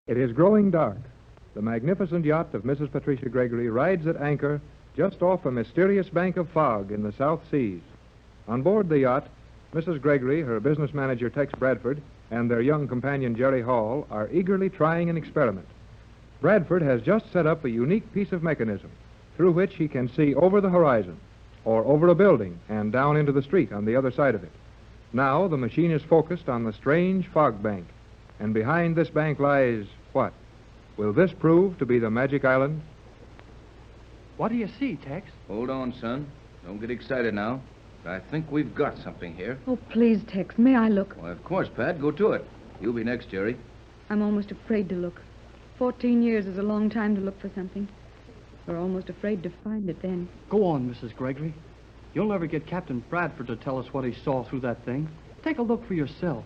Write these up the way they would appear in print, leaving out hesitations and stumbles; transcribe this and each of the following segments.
It is growing dark. The magnificent yacht of Mrs. Patricia Gregory rides at anchor just off a mysterious bank of fog in the South Seas. On board the yacht, Mrs. Gregory, her business manager Tex Bradford, and their young companion Jerry Hall are eagerly trying an experiment. Bradford has just set up a unique piece of mechanism through which he can see over the horizon, or over a building and down into the street on the other side of it. Now the machine is focused on the strange fog bank, and behind this bank lies what? Will this prove to be the magic island? What do you see, Tex? Hold on, son. Don't get excited now. I think we've got something here. Oh, please, Tex, may I look? Why, of course, Pat. Go to it. You'll be next, Jerry. I'm almost afraid to look. 14 years is a long time to look for something. We're almost afraid to find it then. Go on, Mrs. Gregory. You'll never get Captain Bradford to tell us what he saw through that thing. Take a look for yourself.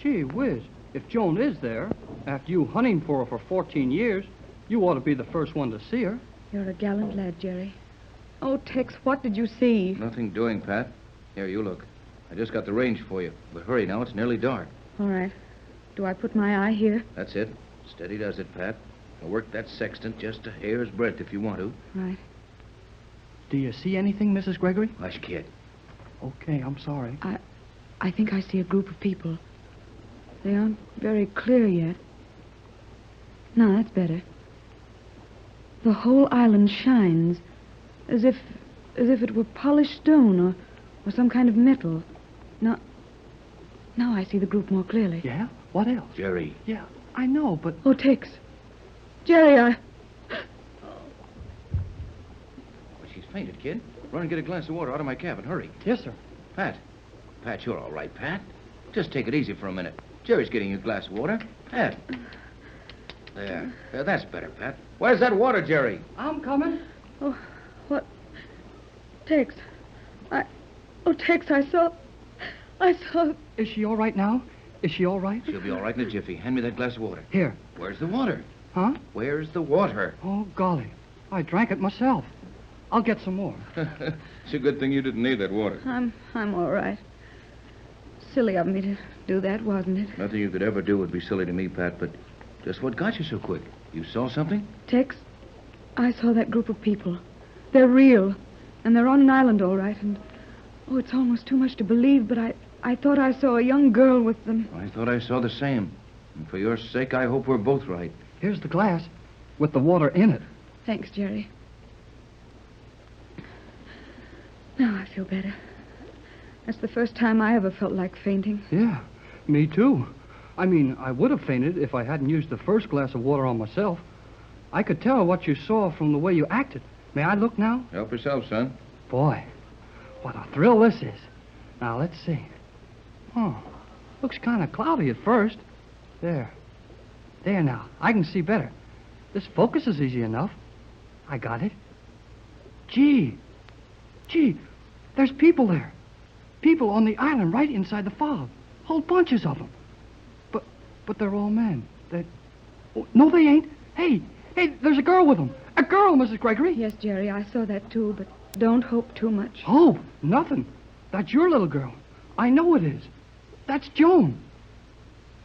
Gee whiz, if Joan is there, after you hunting for her for 14 years, you ought to be the first one to see her. You're a gallant lad, Jerry. Oh, Tex, what did you see? Nothing doing, Pat. Here, you look. I just got the range for you. But hurry now, it's nearly dark. All right. Do I put my eye here? That's it. Steady does it, Pat. Now work that sextant just a hair's breadth if you want to. Right. Do you see anything, Mrs. Gregory? Hush, kid. Okay, I'm sorry. I think I see a group of people. They aren't very clear yet. No, that's better. The whole island shines, as if it were polished stone or some kind of metal. Now I see the group more clearly. Yeah? What else? Jerry. Yeah, I know, but... Oh, Tex. Jerry, Well, she's fainted, kid. Run and get a glass of water out of my cabin. Hurry. Yes, sir. Pat. Pat, you're all right, Pat. Just take it easy for a minute. Jerry's getting you a glass of water. Pat. There. That's better, Pat. Where's that water, Jerry? I'm coming. Oh, what? Tex. Tex, I saw... Is she all right now? Is she all right? She'll be all right in a jiffy. Hand me that glass of water. Here. Where's the water? Huh? Where's the water? Oh, golly. I drank it myself. I'll get some more. It's a good thing you didn't need that water. I'm all right. Silly of me to do that, wasn't it? Nothing you could ever do would be silly to me, Pat, but just what got you so quick? You saw something? Tex, I saw that group of people. They're real, and they're on an island all right, and... Oh, it's almost too much to believe, but I thought I saw a young girl with them. I thought I saw the same. And for your sake, I hope we're both right. Here's the glass with the water in it. Thanks, Jerry. Now I feel better. That's the first time I ever felt like fainting. Yeah, me too. I mean, I would have fainted if I hadn't used the first glass of water on myself. I could tell what you saw from the way you acted. May I look now? Help yourself, son. Boy, what a thrill this is. Now, let's see. Oh, looks kind of cloudy at first. There now. I can see better. This focus is easy enough. I got it. Gee, there's people there. People on the island right inside the fog. Whole bunches of them. But they're all men. No, they ain't. Hey, there's a girl with them. A girl, Mrs. Gregory. Yes, Jerry, I saw that too, but don't hope too much. Hope? Nothing. That's your little girl. I know it is. That's Joan.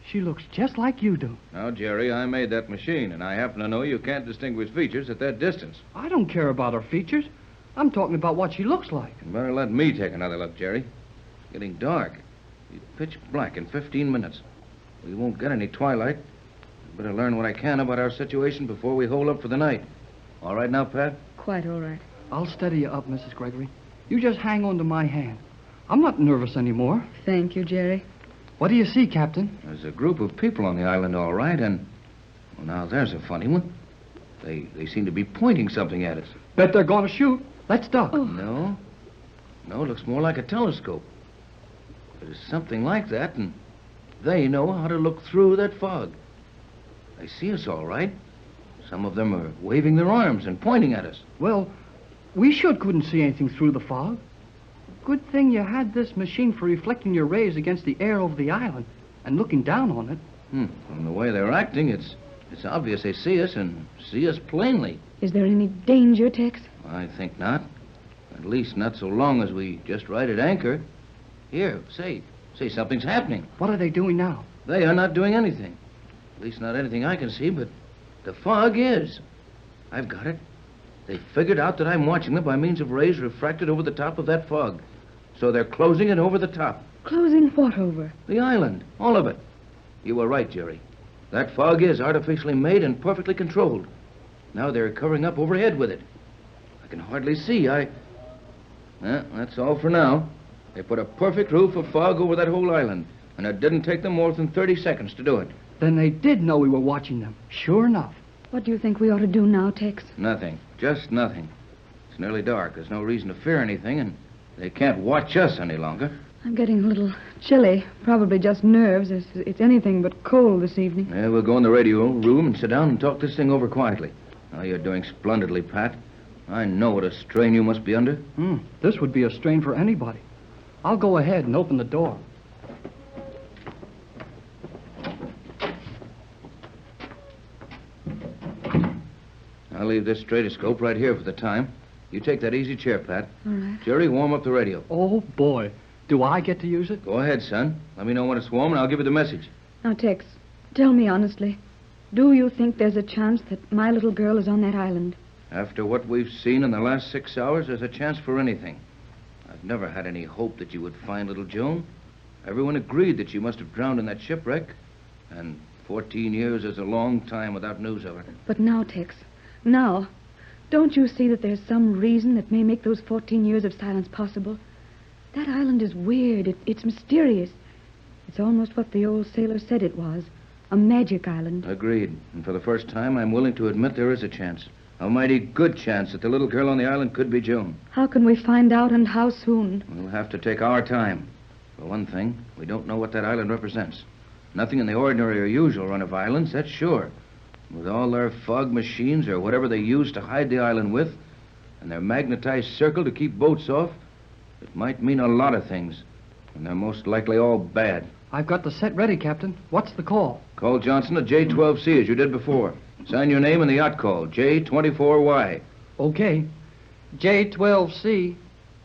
She looks just like you do. Now, Jerry, I made that machine, and I happen to know you can't distinguish features at that distance. I don't care about her features. I'm talking about what she looks like. You better let me take another look, Jerry. It's getting dark. It's pitch black in 15 minutes. We won't get any twilight. I better learn what I can about our situation before we hole up for the night. All right now, Pat? Quite all right. I'll steady you up, Mrs. Gregory. You just hang on to my hand. I'm not nervous anymore. Thank you, Jerry. What do you see, Captain? There's a group of people on the island, all right, and... Well, now, there's a funny one. They seem to be pointing something at us. Bet they're going to shoot. Let's duck. Oh. No, looks more like a telescope. There's something like that, and they know how to look through that fog. They see us all right. Some of them are waving their arms and pointing at us. Well, we sure couldn't see anything through the fog. Good thing you had this machine for reflecting your rays against the air over the island and looking down on it. From the way they're acting, it's obvious they see us and see us plainly. Is there any danger, Tex? I think not. At least not so long as we just ride at anchor. Here, say something's happening. What are they doing now? They are not doing anything. At least not anything I can see, but the fog is. I've got it. They figured out that I'm watching them by means of rays refracted over the top of that fog. So they're closing it over the top. Closing what over? The island. All of it. You were right, Jerry. That fog is artificially made and perfectly controlled. Now they're covering up overhead with it. I can hardly see. That's all for now. They put a perfect roof of fog over that whole island, and it didn't take them more than 30 seconds to do it. Then they did know we were watching them. Sure enough. What do you think we ought to do now, Tex? Nothing. Just nothing. It's nearly dark. There's no reason to fear anything, and they can't watch us any longer. I'm getting a little chilly. Probably just nerves. It's anything but cold this evening. Yeah, we'll go in the radio room and sit down and talk this thing over quietly. Oh, you're doing splendidly, Pat. I know what a strain you must be under. This would be a strain for anybody. I'll go ahead and open the door. I'll leave this stratoscope right here for the time. You take that easy chair, Pat. All right. Jerry, warm up the radio. Oh, boy. Do I get to use it? Go ahead, son. Let me know when it's warm, and I'll give you the message. Now, Tex, tell me honestly. Do you think there's a chance that my little girl is on that island? After what we've seen in the last 6 hours, there's a chance for anything. I've never had any hope that you would find little Joan. Everyone agreed that you must have drowned in that shipwreck. And 14 years is a long time without news of her. But now, Tex, now, don't you see that there's some reason that may make those 14 years of silence possible? That island is weird. It's mysterious. It's almost what the old sailor said it was. A magic island. Agreed. And for the first time, I'm willing to admit there is a chance. A mighty good chance that the little girl on the island could be Joan. How can we find out, and how soon? We'll have to take our time. For one thing, we don't know what that island represents. Nothing in the ordinary or usual run of islands, that's sure. With all their fog machines or whatever they use to hide the island with, and their magnetized circle to keep boats off, it might mean a lot of things. And they're most likely all bad. I've got the set ready, Captain. What's the call? Call Johnson at J12C as you did before. Sign your name in the yacht call, J24Y. Okay. J12C,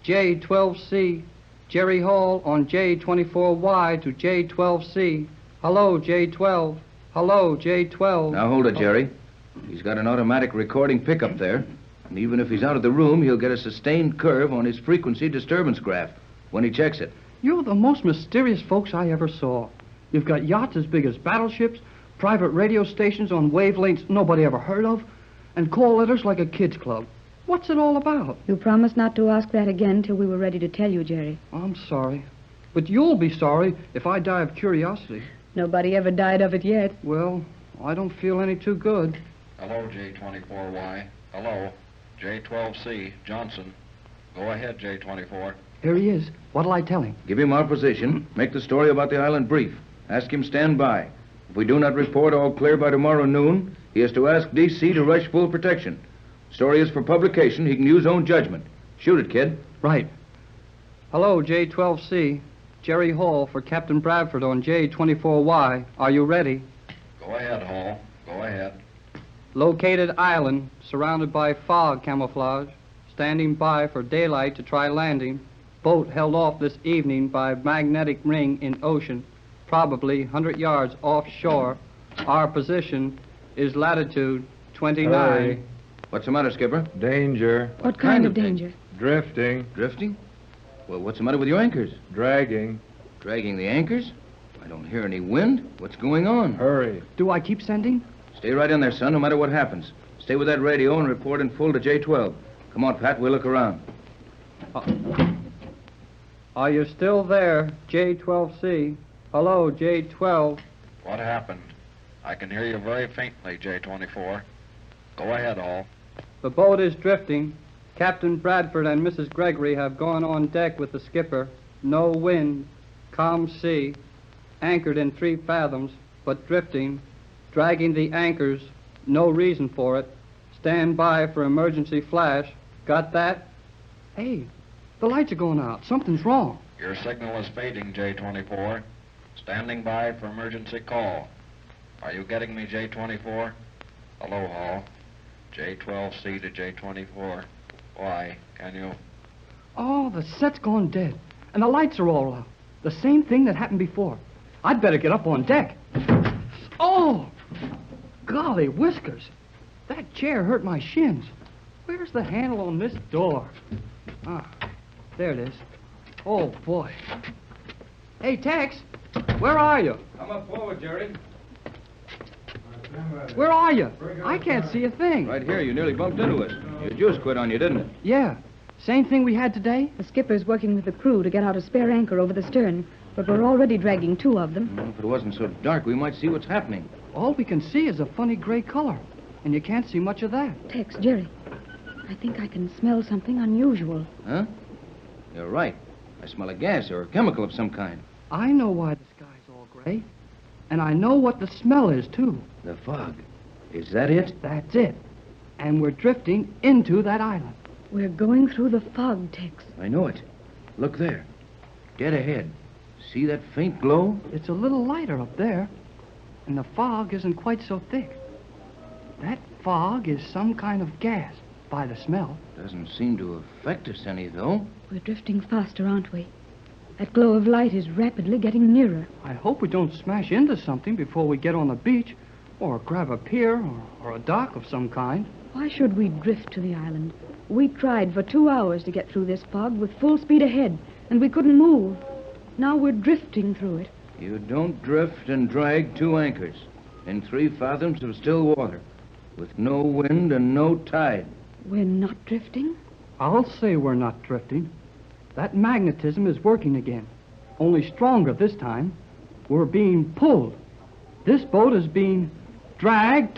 J12C, Jerry Hall on J24Y to J12C. Hello, J12. Hello, J12. Now hold it, Jerry. He's got an automatic recording pickup there. And even if he's out of the room, he'll get a sustained curve on his frequency disturbance graph when he checks it. You're the most mysterious folks I ever saw. You've got yachts as big as battleships, private radio stations on wavelengths nobody ever heard of, and call letters like a kid's club. What's it all about? You promised not to ask that again till we were ready to tell you, Jerry. I'm sorry. But you'll be sorry if I die of curiosity. Nobody ever died of it yet. Well, I don't feel any too good. Hello, J24Y. Hello, J12C, Johnson. Go ahead, J24. Here he is. What'll I tell him? Give him our position. Make the story about the island brief. Ask him stand by. If we do not report all clear by tomorrow noon, he has to ask D.C. to rush full protection. Story is for publication. He can use own judgment. Shoot it, kid. Right. Hello, J12C. Jerry Hall for Captain Bradford on J24Y. Are you ready? Go ahead, Hall. Go ahead. Located island, surrounded by fog camouflage. Standing by for daylight to try landing. Boat held off this evening by magnetic ring in ocean. Probably 100 yards offshore. Our position is latitude 29. Hurry. What's the matter, Skipper? Danger. What kind of danger? Drifting. Drifting? Well, what's the matter with your anchors? Dragging. Dragging the anchors? I don't hear any wind. What's going on? Hurry. Do I keep sending? Stay right in there, son, no matter what happens. Stay with that radio and report in full to J12. Come on, Pat, we'll look around. Are you still there, J12C? Hello, J12. What happened? I can hear you very faintly, J24. Go ahead, Hall. The boat is drifting. Captain Bradford and Mrs. Gregory have gone on deck with the skipper. No wind. Calm sea. Anchored in 3 fathoms, but drifting. Dragging the anchors. No reason for it. Stand by for emergency flash. Got that? Hey, the lights are going out. Something's wrong. Your signal is fading, J24. Standing by for emergency call. Are you getting me, J24? Hello, Hall. J12C to J24. Why, can you? Oh, the set's gone dead. And the lights are all out. The same thing that happened before. I'd better get up on deck. Oh! Golly whiskers. That chair hurt my shins. Where's the handle on this door? Ah, there it is. Oh, boy. Hey, Tex, where are you? Come up forward, Jerry. Where are you? I can't see a thing. Right here, you nearly bumped into us. Your juice quit on you, didn't it? Yeah. Same thing we had today? The skipper's working with the crew to get out a spare anchor over the stern, but we're already dragging 2 of them. Well, if it wasn't so dark, we might see what's happening. All we can see is a funny gray color, and you can't see much of that. Tex, Jerry, I think I can smell something unusual. Huh? You're right. I smell a gas or a chemical of some kind. I know why the sky's all gray, and I know what the smell is, too. The fog. Is that it? That's it. And we're drifting into that island. We're going through the fog, Tex. I know it. Look there. Dead ahead. See that faint glow? It's a little lighter up there, and the fog isn't quite so thick. That fog is some kind of gas, by the smell. Doesn't seem to affect us any, though. We're drifting faster, aren't we? That glow of light is rapidly getting nearer. I hope we don't smash into something before we get on the beach, or grab a pier, or a dock of some kind. Why should we drift to the island? We tried for 2 hours to get through this fog with full speed ahead, and we couldn't move. Now we're drifting through it. You don't drift and drag 2 anchors in 3 fathoms of still water, with no wind and no tide. We're not drifting? I'll say we're not drifting. That magnetism is working again, only stronger this time. We're being pulled. This boat is being dragged to